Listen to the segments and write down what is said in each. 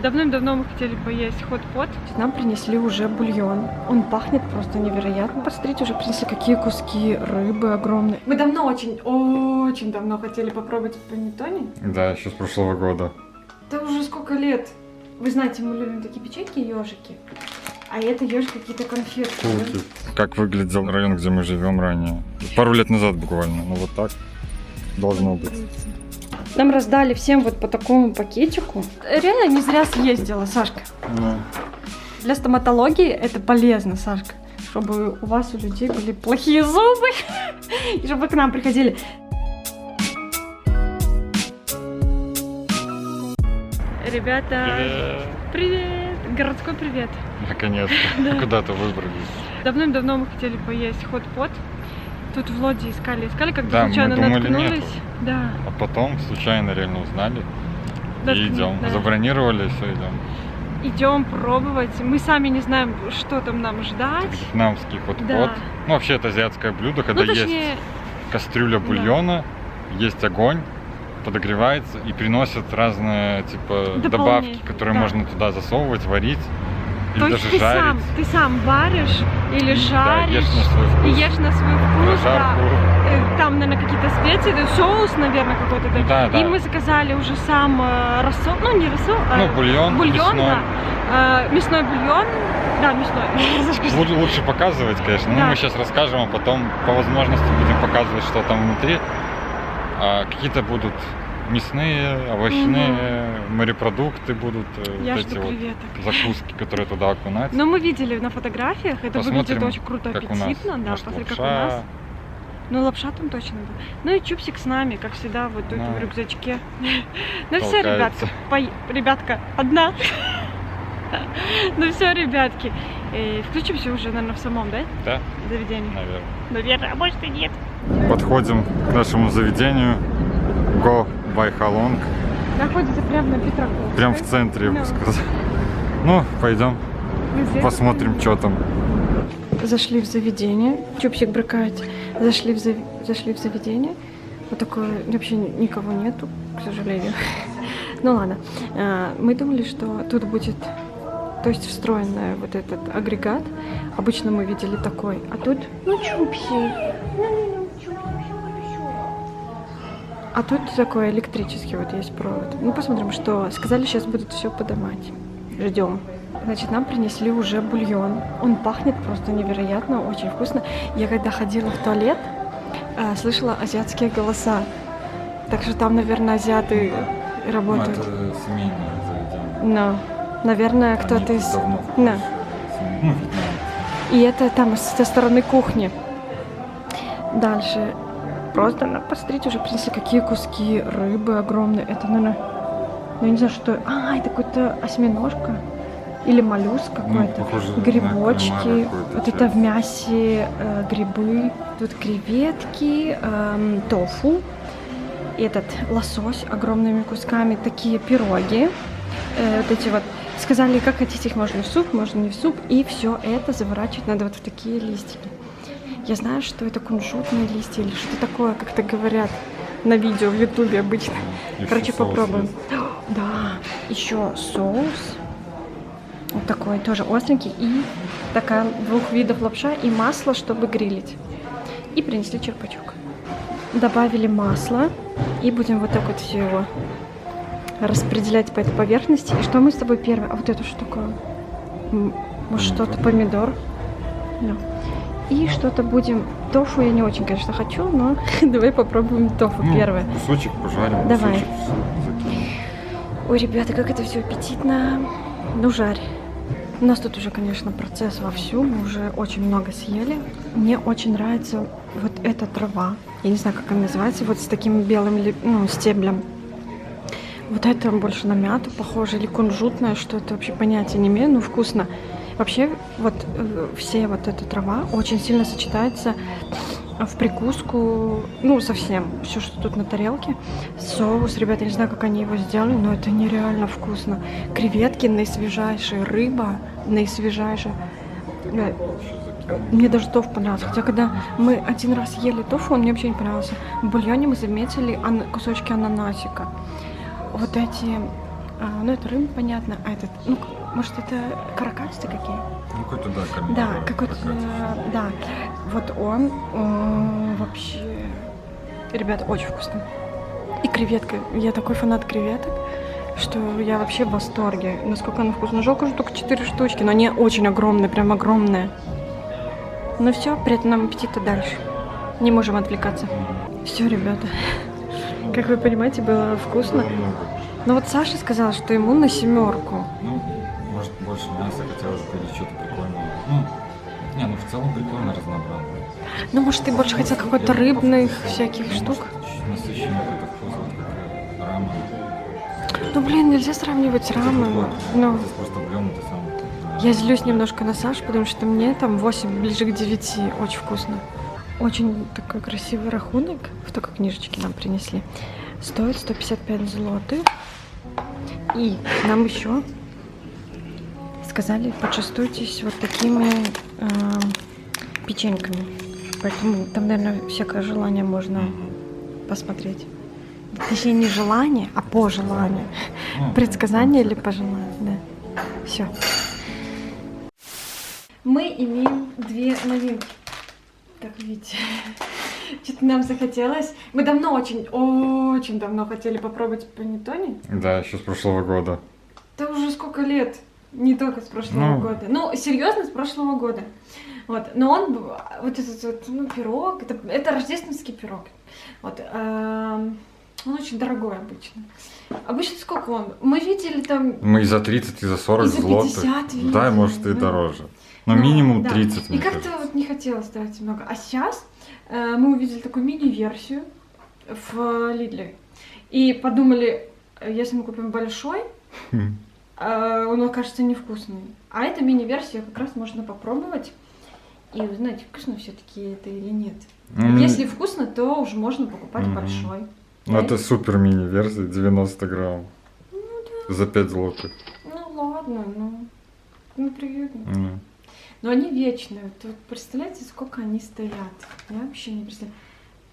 Давным-давно мы хотели поесть хот-pot. Нам принесли уже бульон. Он пахнет просто невероятно. Посмотрите, уже принесли какие куски рыбы огромные. Мы давно, очень давно хотели попробовать панеттоне. Да, еще с прошлого года. Это уже сколько лет? Вы знаете, мы любим такие печеньки, ежики. А это ежик какие-то конфетки. Куки. Как выглядел район, где мы живем ранее. Пару лет назад буквально. Ну вот так должно быть. Нам раздали всем вот по такому пакетику. Реально не зря съездила, Сашка. Да. Для стоматологии это полезно, Сашка. Чтобы у вас, у людей были плохие зубы. И чтобы вы к нам приходили. Ребята, привет! Городской привет. Наконец-то. Да. Куда-то выбрались. Давным-давно мы хотели поесть хот-pot. Тут в Лоди искали, когда Да, случайно мы думали, наткнулись. нету. Да. А потом случайно реально узнали. И идем. Да. Забронировали, все, идем. Идем пробовать. Мы сами не знаем, что там нам ждать. Вьетнамский хот-pot. Да. Ну, вообще это азиатское блюдо, когда Ну, точнее, есть кастрюля бульона, есть огонь, подогревается и приносят разные типа добавки, которые да. можно туда засовывать, варить. Или то даже есть жарить. ты сам варишь или Да, жаришь, ешь на свой и вкус. ешь на свой вкус, да. Прожарку. Там, наверное, какие-то специи, да, соус, наверное, какой-то. Да. Да, И да. мы заказали уже сам рассол, ну не рассол, Ну, бульон мясной. да. Мясной бульон, да, мясной. Лучше показывать, конечно. Да. Ну, мы сейчас расскажем, а потом по возможности будем показывать, что там внутри. Какие-то будут мясные, овощные, морепродукты будут, Я вот жду эти вот креветок. закуски, которые туда окунать. Но мы видели на фотографиях, это выглядит Посмотрим, очень круто, как у нас. аппетитно, да, Может, посмотри, как у лапша. нас. Ну, лапша там точно будет. Ну и чупсик с нами, как всегда, вот тут Да. в рюкзачке. Ну все, Толкается. ребятка, одна. Ну все, ребятки. Включимся уже, наверное, в самом, да? Да, Заведении. наверное. Наверное, а может и нет. Подходим к нашему заведению. Go by Halong. Находится прямо на Петраковской. Прям в центре, я бы Да. сказал. Ну, пойдем, Мы здесь. посмотрим, что там. Зашли в заведение. Чупсик брыкает. Зашли в заведение. Вот такое, вообще никого нету, к сожалению. Ну ладно. Мы думали, что тут будет, то есть встроенный вот этот агрегат. Обычно мы видели такой. А тут, ну чупси. А тут такой электрический вот есть провод. Ну посмотрим, что. Сказали, сейчас будут все подавать. Ждем. Значит, нам принесли уже бульон. Он пахнет просто невероятно, очень вкусно. Я когда ходила в туалет, слышала азиатские голоса. Так что там, наверное, азиаты работают. Это семейное заведение. Но, наверное, кто-то из... Да. И это там со стороны кухни. Дальше. Просто, посмотрите, уже принесли какие куски рыбы огромные. Это, наверное, я не знаю, что... это какой-то осьминожка. Или моллюск какой-то. Похоже на Грибочки. кальмара какой-то, Вот это в мясе грибы. Тут креветки, тофу. Этот лосось огромными кусками. Такие пироги. Вот эти вот. Сказали, как хотите, их можно в суп, можно не в суп. И все это заворачивать надо вот в такие листики. Я знаю, что это кунжутные листья или что-то такое, как-то говорят на видео в ютубе обычно. Еще Короче, соус попробуем. есть. Да, еще соус. Вот такой, тоже остренький. И такая 2 видов лапша и масло, чтобы грилить. И принесли черпачок. Добавили масло. И будем вот так вот все его распределять по этой поверхности. И что мы с тобой первое? А вот это что такое? Может, что-то помидор? Да. И что-то будем... Тофу я не очень, конечно, хочу, но давай попробуем тофу первое. Кусочек пожарим. Давай. Кусочек закинем. Ой, ребята, как это все аппетитно. Ну, жарь. У нас тут уже, конечно, процесс вовсю. Мы уже очень много съели. Мне очень нравится вот эта трава. Я не знаю, как она называется. Вот с таким белым стеблем. Вот это больше на мяту похоже. Или кунжутное что-то. Вообще понятия не имею. Ну, вкусно. Вообще, вот все вот эта трава очень сильно сочетается в прикуску, ну, совсем, все, что тут на тарелке. Соус, ребята, я не знаю, как они его сделали, но это нереально вкусно. Креветки наисвежайшие, рыба наисвежайшая. Мне даже тофу понравился, хотя когда мы один раз ели тофу, он мне вообще не понравился. В бульоне мы заметили кусочки ананасика. Вот эти Ну, это рыба, понятно. А этот, ну, может, это каракатицы какие? Ну, какой-то, да, кальмар. Да, какой-то, да. Вот он вообще... Ребята, очень вкусно. И креветка. Я такой фанат креветок, что я вообще в восторге. Насколько она вкусна. Жалко, что только 4 штучки, но они очень огромные, прям огромные. Ну все, приятного аппетита дальше. Не можем отвлекаться. Все, ребята. Как вы понимаете, было вкусно. Но вот Саша сказал, что ему на 7. Ну, может, больше мяса хотелось бы или что-то прикольное. Ну, не, ну в целом прикольно, разнообразно. Ну, может, ты больше хотел какой-то рыбных всяких штук? Чуть насыщенный какой-то вкус, вот как рамен. Ну, блин, нельзя сравнивать с раменом. Ну, Здесь просто блюм, ты сам. я злюсь немножко на Сашу, потому что мне там 8, ближе к 9. Очень вкусно. Очень такой красивый рахунок. В такой книжечке нам принесли. Стоит 155 злотых. И нам еще сказали, почувствуйтесь вот такими печеньками. Поэтому там, наверное, всякое желание можно посмотреть. Точнее, не желание, а пожелание. Предсказание или пожелание, да. Все. Мы имеем 2 новинки. Как видите. Что-то нам захотелось. Мы давно, очень давно хотели попробовать панеттоне. Да, еще с прошлого года. Это уже сколько лет? Не только с прошлого года. Ну, серьезно, с прошлого года. Вот. Но он, вот этот вот, ну, пирог, это рождественский пирог. Вот. Он очень дорогой обычно. Обычно сколько он? Мы видели там... Мы и за 30, и за 40 и за 50 злотых. видели, Да, может и да. дороже. Но Ну, минимум да. 30, И мне как-то кажется. вот не хотелось тратить много. А сейчас мы увидели такую мини-версию в Лидле. И подумали, если мы купим большой, он окажется невкусный. А эта мини-версия как раз можно попробовать и узнать, вкусно все-таки это или нет. Если вкусно, то уже можно покупать большой. Ну, это супер мини-версия, 90 грамм. Ну да. За 5 злотых. Ну ладно, ну приятно. Но они вечные. Тут представляете, сколько они стоят? Я вообще не представляю.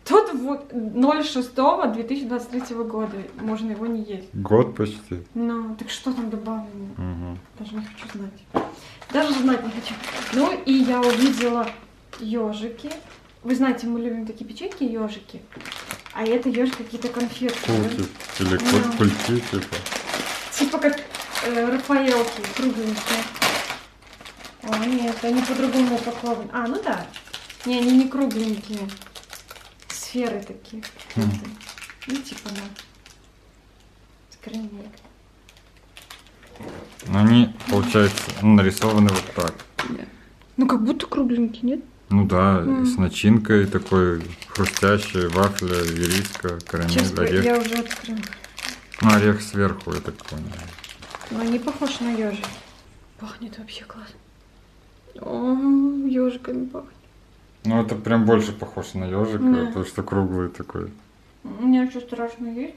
Тут вот 06.2023 года. Можно его не есть. Год почти. Ну, так что там добавлено? Даже не хочу знать. Даже знать не хочу. Ну и я увидела ежики. Вы знаете, мы любим такие печеньки, ежики. А это ежики какие-то конфетки. Кульки. Да? Или Да. кульки, типа. Типа как Рафаэлки, кругленькие. О, нет, они по-другому упакованы. А, ну да. Не, они не кругленькие. Сферы такие. Ну, типа, да. Скорее. Но они, получается, нарисованы вот так. Ну, как будто кругленькие, нет? Ну да, с начинкой такой хрустящей, вафля, ириска, Сейчас карамель, орех. я уже открыла. Ну, орех сверху, я так понял. Но они похожи на ежик. Пахнет вообще классно. О, ежиками пахнет. Ну, это прям больше похоже на ежика, Да. потому что круглый такой. Мне еще страшно есть.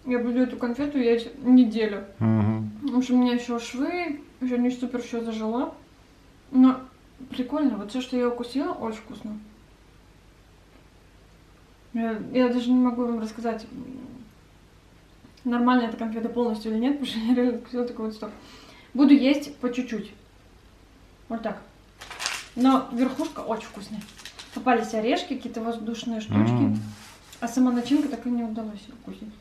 Я буду эту конфету есть неделю. Потому что у меня еще швы, еще не супер все зажила. Но прикольно, вот все, что я укусила, очень вкусно. Я даже не могу вам рассказать, нормально эта конфета полностью или нет, потому что я реально укусила такой вот сток. Буду есть по чуть-чуть. Вот так. Но верхушка очень вкусная. Попались орешки, какие-то воздушные штучки. А сама начинка так и не удалось укусить.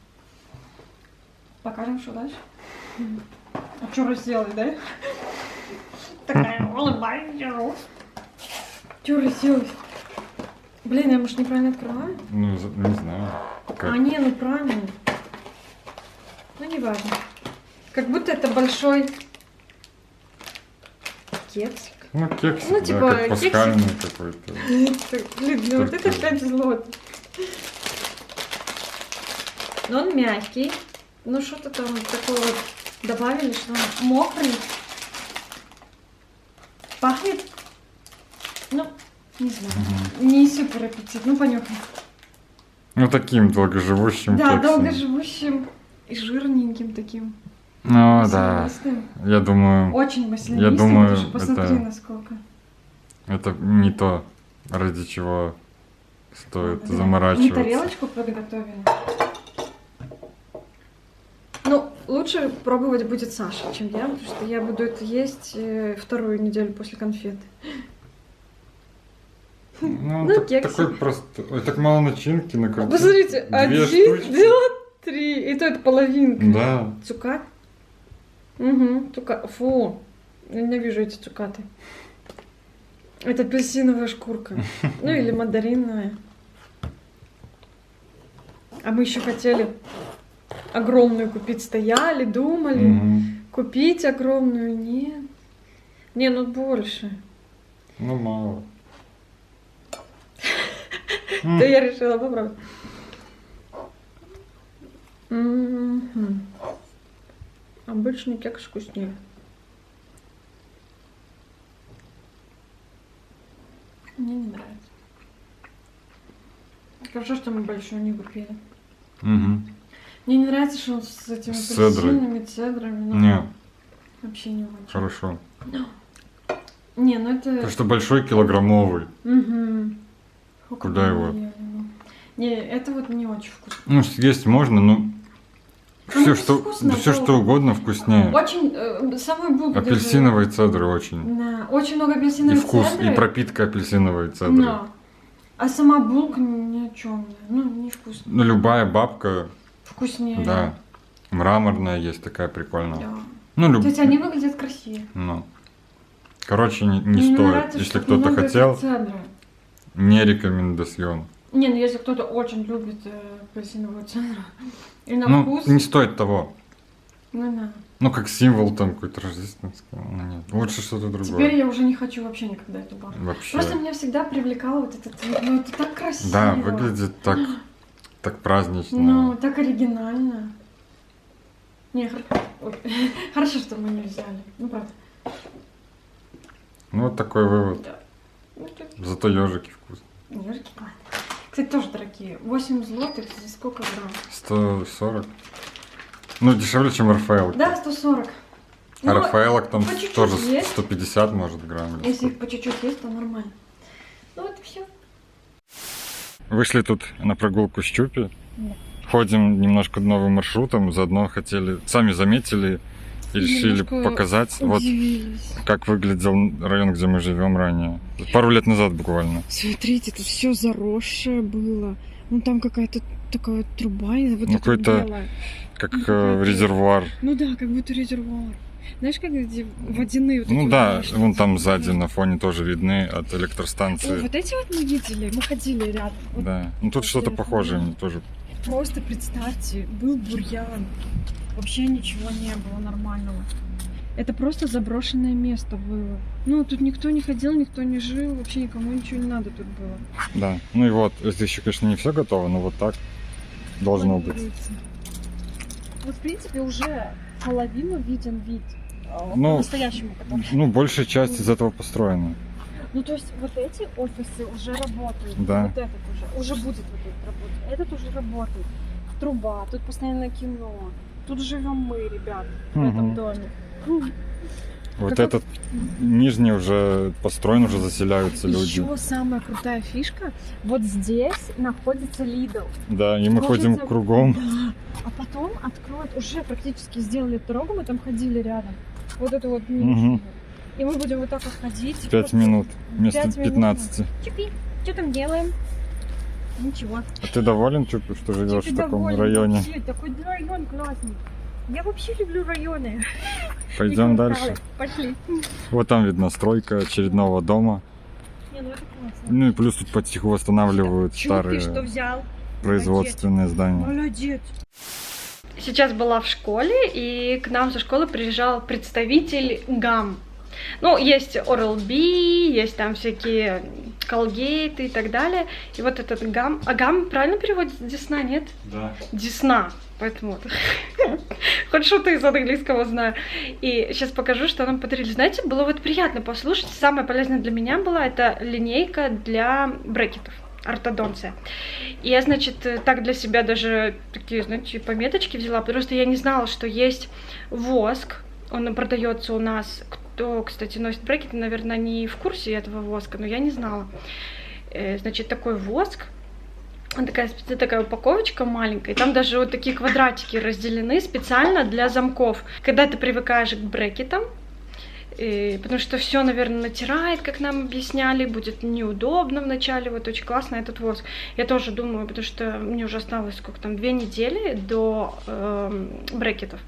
Покажем, что дальше. А что разделать, да? Такая улыбаешься. Что разделать? Блин, я, может, неправильно открываю? Ну, не знаю. Как? А, не, ну правильно. Ну, не важно. Как будто это большой кексик. Ну, кексик, Ну, да, типа, как пасхальный какой-то. Блин, ну вот это 5 злотых. Но он мягкий. Ну, что-то там такое вот добавили, что он мокрый. Пахнет, ну, не знаю, не супер аппетит, ну, понюхай. Ну, таким долгоживущим Да, кексом. долгоживущим и жирненьким таким. Ну, да. Маслянистым. Я думаю, Очень маслянистым. Я думаю, ты же посмотри, это- насколько. это не то, ради чего стоит Да. Мы заморачиваться. тарелочку подготовили. лучше пробовать будет Саша, чем я, потому что я буду это есть вторую неделю после конфеты. Ну, Ну, кекси. такой просто... Ой, так мало начинки на картине. Посмотрите, Две 1, штучки. 2, 3, и то это половинка. Да. Цукат? Угу, цукат. Фу, я ненавижу эти цукаты. Это апельсиновая шкурка. Ну или мандариновая. А мы еще хотели огромную купить. Стояли, думали. Мгм. Купить огромную. Нет. Не, ну больше. Ну, мало. Да я решила попробовать. Мгм. Обычный кекс вкуснее. Мне не нравится. Хорошо, что мы большую не купили. Мгм. Мне не нравится, что он с этими С цедрой. апельсинами, цедрами. Ну, Не, вообще не очень. хорошо. Не, ну это... Потому что большой килограммовый. Мгм. Сколько Куда мы его? ели, ну. Не, это вот не очень вкусно. Ну, съесть можно, но все, это что, вкусно, да все, то- что угодно вкуснее. Очень... самую булку даже- Апельсиновой цедры очень. Да, очень много И апельсиновой вкус, цедры. и пропитка апельсиновой цедры. Да. А сама булка ни о чем. Ну, не вкусно. Ну, любая бабка, Вкуснее. да. Мраморная есть такая прикольная. Да. Ну, То есть они выглядят красивее. Ну. Короче, не Мне стоит. нравится, Если что кто-то много хотел, этой цедры. не рекомендацион. Не, ну если кто-то очень любит апельсиновую цедру. И на Ну, вкус. не стоит того. Ну да. Ну, как символ там какой-то рождественский. Ну, нет. Лучше что-то другое. Теперь я уже не хочу вообще никогда эту банку. Вообще. Просто меня всегда привлекало вот этот цвет. Ну, это так красиво. Да, выглядит так празднично. Ну, так оригинально. Не, ой, хорошо, что мы не взяли. Ну, правда. Ну, вот такой вывод. Да. Ну, тут Зато ежики вкусные. ежики классные. Кстати, тоже дорогие. 8 злотых за сколько грамм? 140. Ну, дешевле, чем РФЛ. Да, 140. А Ну, РФЛ там по чуть-чуть тоже есть. 150 может грамм. или Если сколько. их по чуть-чуть есть, то нормально. Ну вот и все. Вышли тут на прогулку с Чупи. Да. Ходим немножко новым маршрутом, заодно хотели, сами заметили и решили Немножко показать, вот Удивились. как выглядел район, где мы живем ранее. Пару лет назад буквально. Смотрите, тут все заросшее было. Ну там какая-то такая труба, и вот Ну, это какой-то- белое. Как Ну, какая-то- резервуар. Ну да, как будто резервуар. Знаешь, как эти водяные вот Ну эти да, вот вон там штуки? сзади на фоне тоже видны от О, электростанции. вот эти вот мы видели, мы ходили рядом. Вот Да. Ну тут что-то похожее мне тоже. просто представьте, был бурьян. Вообще ничего не было нормального. Это просто заброшенное место было. Ну, тут никто не ходил, никто не жил, вообще никому ничего не надо тут было. Да. Ну и вот, здесь еще, конечно, не все готово, но вот так должно быть. Планируется. Вот, в принципе, уже половину виден вид. Ну, По-настоящему, который. Ну, большая часть из этого построена. Ну, то есть вот эти офисы уже работают. Да. Вот этот уже будет вот этот работать. Этот уже работает. Труба, тут постоянно кино. Тут живем мы, ребят, в этом Мгм. доме. Вот Как- этот нижний уже построен, уже заселяются люди. Еще самая крутая фишка, вот здесь находится Lidl. Да, и мы Кажется, ходим кругом. Да. А потом откроют, уже практически сделали эту дорогу, мы там ходили рядом. Вот эту вот нижнюю. И мы будем вот так вот ходить. 5 минут вместо 5 минут. 15. Чипи, что там делаем? Ничего. А ты доволен, Чупи, что живешь Чипи в таком доволен районе? вообще, такой район классный. Я вообще люблю районы. Пойдем И дальше. кварталы. Пошли. Вот там видна стройка очередного дома. Не, ну это классно. Ну и плюс тут потихоньку восстанавливают Чупи, старые что взял? производственные здания. Молодец. Сейчас была в школе, и к нам со школы приезжал представитель ГАМ. Ну, есть Oral-B, есть там всякие Colgate и так далее. И вот этот ГАМ... А ГАМ правильно переводится? Десна, нет? Да. Десна. Поэтому хоть что-то из английского знаю. И сейчас покажу, что нам подарили. Знаете, было вот приятно послушать. Самое полезное для меня была это линейка для брекетов. Ортодонция. И я, значит, так для себя даже такие, знаете, пометочки взяла, потому что я не знала, что есть воск. Он продается у нас. Кто, кстати, носит брекеты, наверное, не в курсе этого воска, но я не знала. Значит, такой воск. такая упаковочка маленькая, и там даже вот такие квадратики разделены специально для замков. Когда ты привыкаешь к брекетам, потому что все, наверное, натирает, как нам объясняли, будет неудобно вначале, вот очень классно этот воск. Я тоже думаю, потому что мне уже осталось, сколько там, 2 недели до брекетов,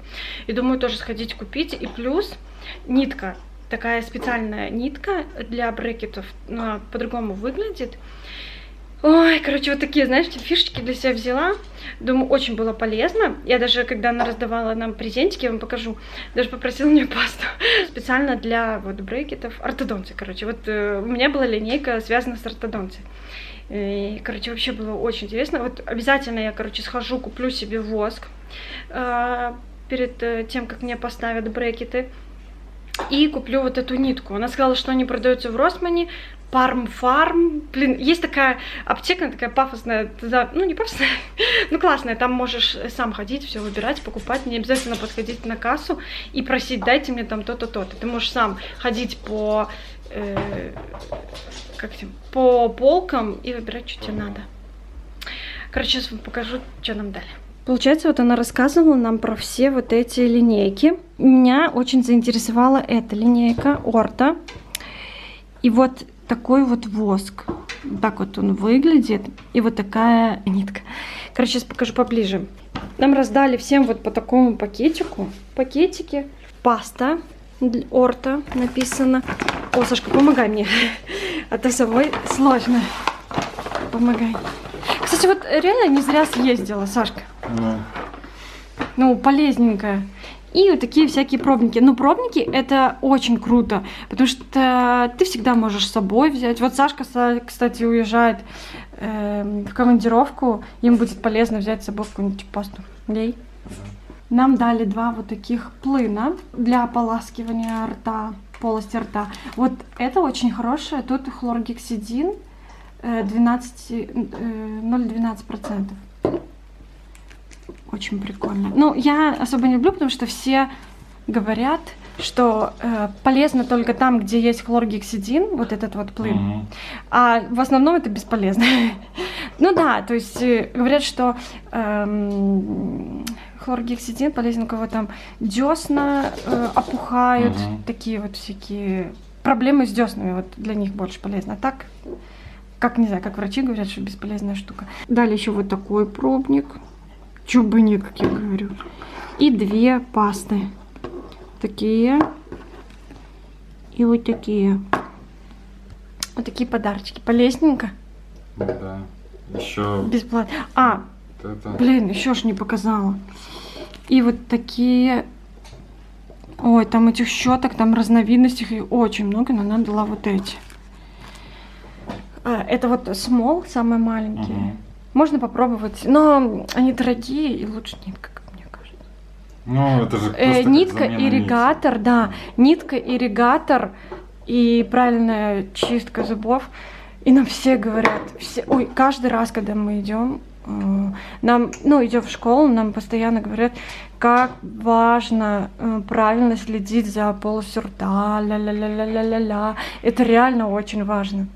и думаю тоже сходить купить, и плюс нитка, такая специальная нитка для брекетов, она по-другому выглядит. Ой, короче, вот такие, знаешь, фишечки для себя взяла. Думаю, очень было полезно. Я даже, когда она раздавала нам презентики, я вам покажу, даже попросила мне пасту специально для вот брекетов, ортодонции, короче. Вот у меня была линейка, связана с ортодонцией. И, короче, вообще было очень интересно. Вот обязательно я, короче, схожу, куплю себе воск перед тем, как мне поставят брекеты. И куплю вот эту нитку. Она сказала, что они продаются в Росмане. Парм. Блин, есть такая аптека, такая пафосная, ну не пафосная, ну классная, там можешь сам ходить, все выбирать, покупать, не обязательно подходить на кассу и просить, дайте мне там то-то, то-то. Ты можешь сам ходить по полкам и выбирать, что тебе надо. Короче, сейчас вам покажу, что нам дали. Получается, вот она рассказывала нам про все вот эти линейки. Меня очень заинтересовала эта линейка Орто. И вот такой вот воск. Так вот он выглядит. И вот такая нитка. Короче, сейчас покажу поближе. Нам раздали всем вот по такому пакетику. Пакетики. Паста Орто написано. О, Сашка, помогай мне. А то самой сложно. Помогай. Кстати, вот реально не зря съездила, Сашка. Ну, полезненькая. И вот такие всякие пробники. Но пробники это очень круто, потому что ты всегда можешь с собой взять. Вот Сашка, кстати, уезжает в командировку. Им будет полезно взять с собой какую-нибудь пасту. Лей. Нам дали 2 вот таких плына для ополаскивания рта, полости рта. Вот это очень хорошее. Тут хлоргексидин 0,12%. Очень прикольно. Ну, я особо не люблю, потому что все говорят, что полезно только там, где есть хлоргексидин, вот этот вот плyn, а в основном это бесполезно. Ну да, то есть говорят, что хлоргексидин полезен, у кого там десна опухают, такие вот всякие проблемы с деснами, вот для них больше полезно. А так, как, не знаю, как врачи говорят, что бесполезная штука. Далее еще вот такой пробник. Чё бы нет, как я говорю. И 2 пасты. Такие. И вот такие. Вот такие подарочки. Полезненько. Да. Еще. Бесплатно. Вот это. Блин, еще ж не показала. И вот такие. Ой, там этих щеток, там разновидностей их очень много, но она дала вот эти. Это вот small, самые маленькие. Можно попробовать, но они дорогие и лучше нитка, как мне кажется. Ну, это же просто нитка-ирригатор, да. Нитка-ирригатор и правильная чистка зубов. И нам все говорят, каждый раз, когда мы идем, идем в школу, нам постоянно говорят, как важно правильно следить за полостью рта, ля-ля-ля-ля-ля-ля-ля. Это реально очень важно.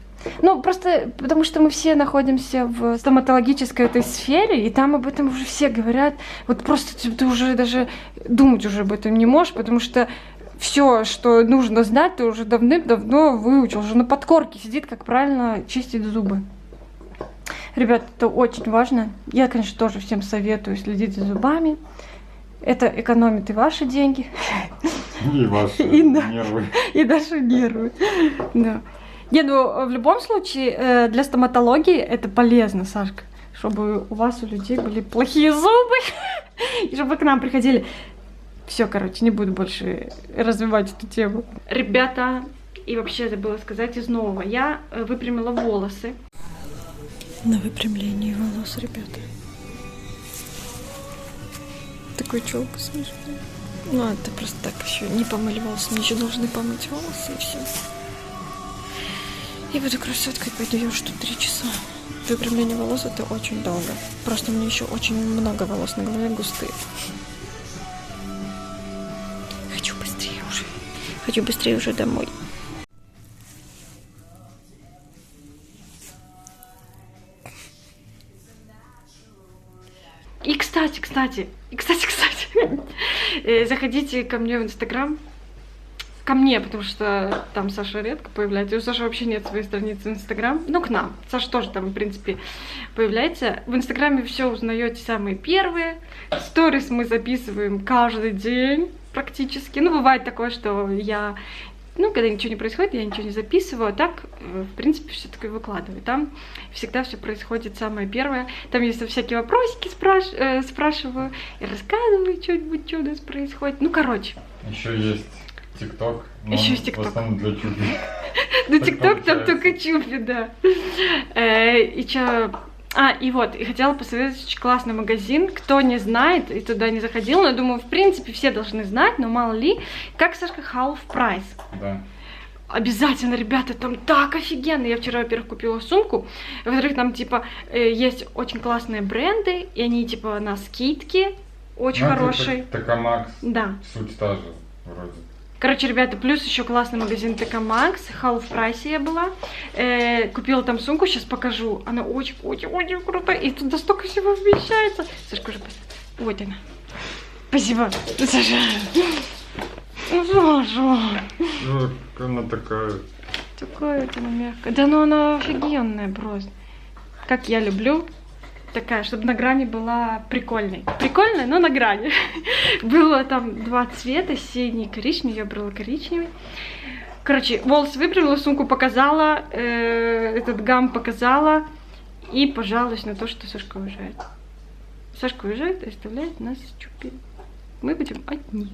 Ну, просто потому что мы все находимся в стоматологической этой сфере, и там об этом уже все говорят. Вот просто ты уже даже думать уже об этом не можешь, потому что все, что нужно знать, ты уже давным-давно выучил, уже на подкорке сидит, как правильно чистить зубы. Ребят, это очень важно. Я, конечно, тоже всем советую следить за зубами. Это экономит и ваши деньги. И ваши нервы. И даже нервы. Да. Не, ну в любом случае для стоматологии это полезно, Сашка, чтобы у вас, у людей были плохие зубы, и чтобы вы к нам приходили. Все, короче, не буду больше развивать эту тему. Ребята, и вообще забыла сказать из нового, я выпрямила волосы. На выпрямлении волос, ребята. Такой челка смешная. Ну, это просто так еще не помыли волосы, мы еще должны помыть волосы и все. И буду красоткой, пойду я что 3 часа. Выпрямление волос это очень долго. Просто у меня еще очень много волос на голове густые. Хочу быстрее уже домой. кстати, заходите ко мне в Инстаграм. Ко мне, потому что там Саша редко появляется. У Саши вообще нет своей страницы в Инстаграм. Ну, к нам. Саша тоже там, в принципе, появляется. В Инстаграме все узнаете самые первые. Сторис мы записываем каждый день практически. Ну, бывает такое, что я... Ну, когда ничего не происходит, я ничего не записываю, а так, в принципе, все такое выкладываю. Там всегда все происходит самое первое. Там есть всякие вопросики спрашиваю, и рассказываю что-нибудь, что у нас происходит. Ну, короче. Еще есть ТикТок. Еще есть ТикТок. В основном для Чупи. Ну, ТикТок там только Чупи, да. И что... и вот, и хотела посоветовать очень классный магазин. Кто не знает и туда не заходил, но я думаю, в принципе, все должны знать, но мало ли, как Сашка Half Price. Да. Обязательно, ребята, там так офигенно. Я вчера, во-первых, купила сумку. Во-вторых, там, типа, есть очень классные бренды, и они, типа, на скидке очень хорошие. Такомакс. Да. Суть та же, вроде. Короче, ребята, плюс еще классный магазин Такомакс. Half Price я была. Купила там сумку, сейчас покажу. Она очень-очень-очень крутая. И туда столько всего вмещается. Сашка уже... Вот она. Спасибо, Саша. Саша. Ну, она такая. Такая вот она мягкая. Да ну она офигенная просто. Как я люблю. Такая, чтобы на грани была прикольной. Прикольная, но на грани. Было там два цвета, синий и коричневый. Я брала коричневый. Короче, волосы выпрямила, сумку показала, этот гам показала. И пожалуюсь на то, что Сашка уезжает. Сашка уезжает и оставляет нас с Чупи. Мы будем одни.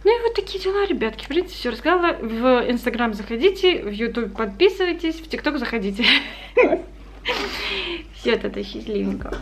Ну и вот такие дела, ребятки. В принципе, все рассказала. В Инстаграм заходите, в Ютуб подписывайтесь, в ТикТок заходите. Все это счастливенько.